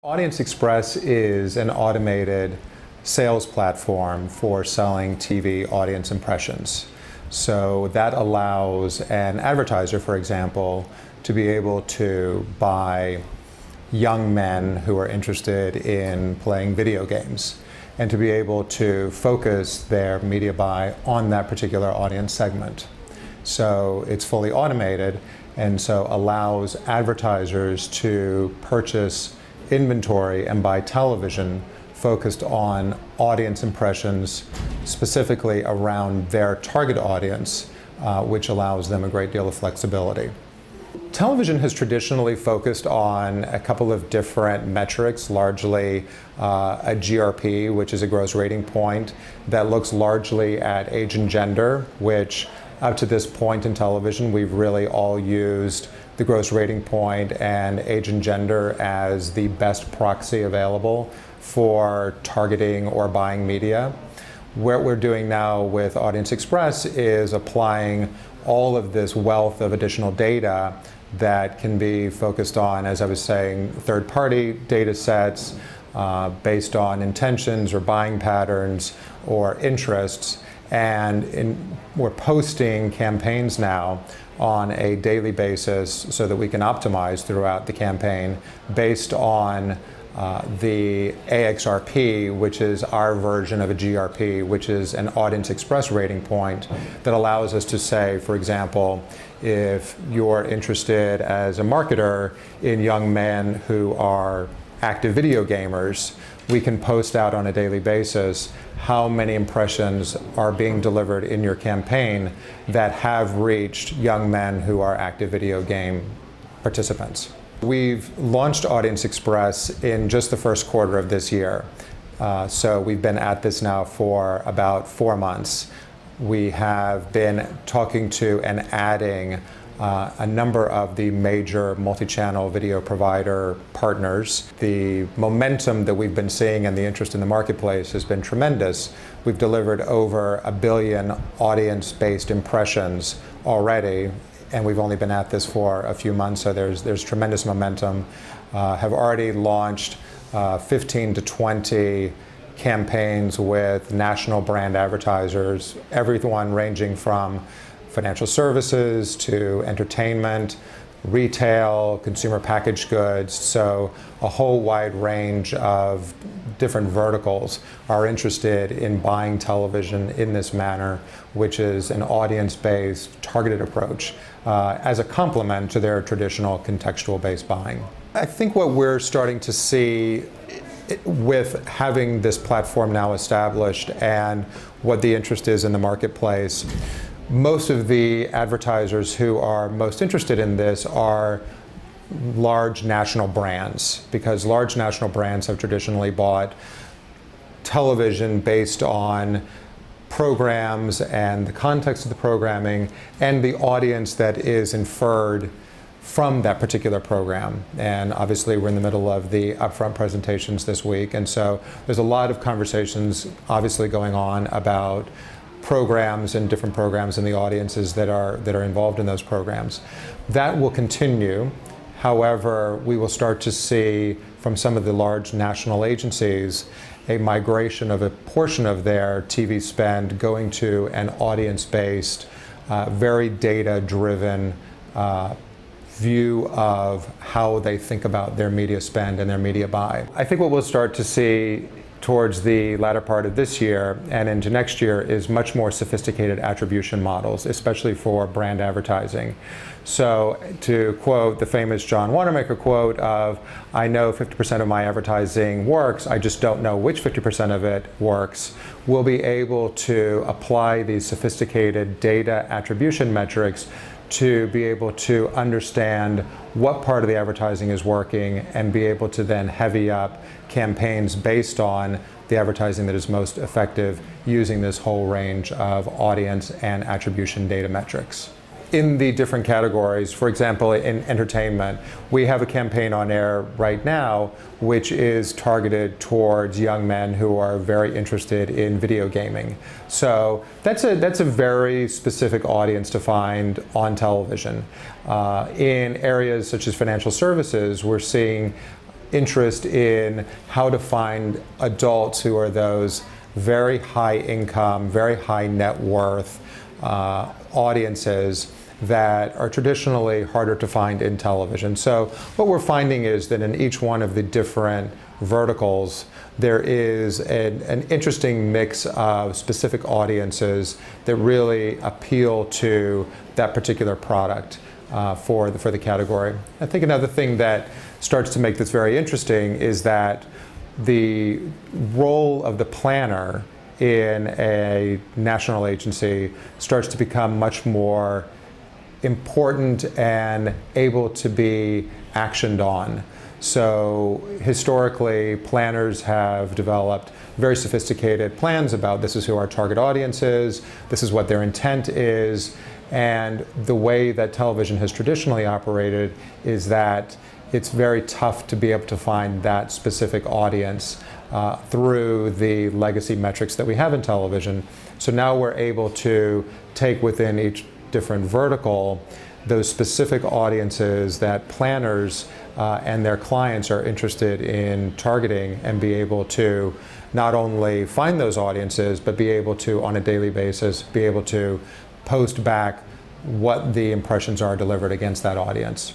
AudienceXpress is an automated sales platform for selling TV audience impressions. So that allows an advertiser, for example, to be able to buy young men who are interested in playing video games and to be able to focus their media buy on that particular audience segment. So it's fully automated and so allows advertisers to purchase inventory and buy television focused on audience impressions specifically around their target audience, which allows them a great deal of flexibility. Television has traditionally focused on a couple of different metrics, largely a GRP, which is a gross rating point, that looks largely at age and gender, which up to this point in television, we've really all used the gross rating point and age and gender as the best proxy available for targeting or buying media. What we're doing now with AudienceXpress is applying all of this wealth of additional data that can be focused on, as I was saying, third-party data sets based on intentions or buying patterns or interests. And we're posting campaigns now on a daily basis so that we can optimize throughout the campaign based on the AXRP, which is our version of a GRP, which is an AudienceXpress rating point that allows us to say, for example, if you're interested as a marketer in young men who are active video gamers, we can post out on a daily basis how many impressions are being delivered in your campaign that have reached young men who are active video game participants. We've launched AudienceXpress in just the first quarter of this year. So we've been at this now for about 4 months. We have been talking to and adding a number of the major multi-channel video provider partners. The momentum that we've been seeing and the interest in the marketplace has been tremendous. We've delivered over 1 billion audience-based impressions already, and we've only been at this for a few months, so there's tremendous momentum. Have already launched 15 to 20 campaigns with national brand advertisers, everyone ranging from financial services to entertainment, retail, consumer packaged goods. So a whole wide range of different verticals are interested in buying television in this manner, which is an audience-based, targeted approach as a complement to their traditional contextual-based buying. I think what we're starting to see with having this platform now established and what the interest is in the marketplace, most of the advertisers who are most interested in this are large national brands, because large national brands have traditionally bought television based on programs and the context of the programming and the audience that is inferred from that particular program. And obviously we're in the middle of the upfront presentations this week, and so there's a lot of conversations obviously going on about programs and different programs and the audiences that are involved in those programs. That will continue. However, we will start to see from some of the large national agencies a migration of a portion of their TV spend going to an audience-based, very data-driven view of how they think about their media spend and their media buy. I think what we'll start to see towards the latter part of this year and into next year is much more sophisticated attribution models, especially for brand advertising. So to quote the famous John Wanamaker quote of, "I know 50% of my advertising works, I just don't know which 50% of it works," we'll be able to apply these sophisticated data attribution metrics to be able to understand what part of the advertising is working and be able to then heavy up campaigns based on the advertising that is most effective using this whole range of audience and attribution data metrics. In the different categories, for example, in entertainment, we have a campaign on air right now which is targeted towards young men who are very interested in video gaming. So that's a very specific audience to find on television. In areas such as financial services, we're seeing interest in how to find adults who are those very high income, very high net worth audiences that are traditionally harder to find in television. So what we're finding is that in each one of the different verticals, there is an interesting mix of specific audiences that really appeal to that particular product for the category. I think another thing that starts to make this very interesting is that the role of the planner in a national agency starts to become much more important and able to be actioned on. So historically, planners have developed very sophisticated plans about this is who our target audience is, this is what their intent is, and the way that television has traditionally operated is that it's very tough to be able to find that specific audience through the legacy metrics that we have in television. So now we're able to take within each different vertical those specific audiences that planners and their clients are interested in targeting and be able to not only find those audiences, but be able to, on a daily basis, be able to post back what the impressions are delivered against that audience.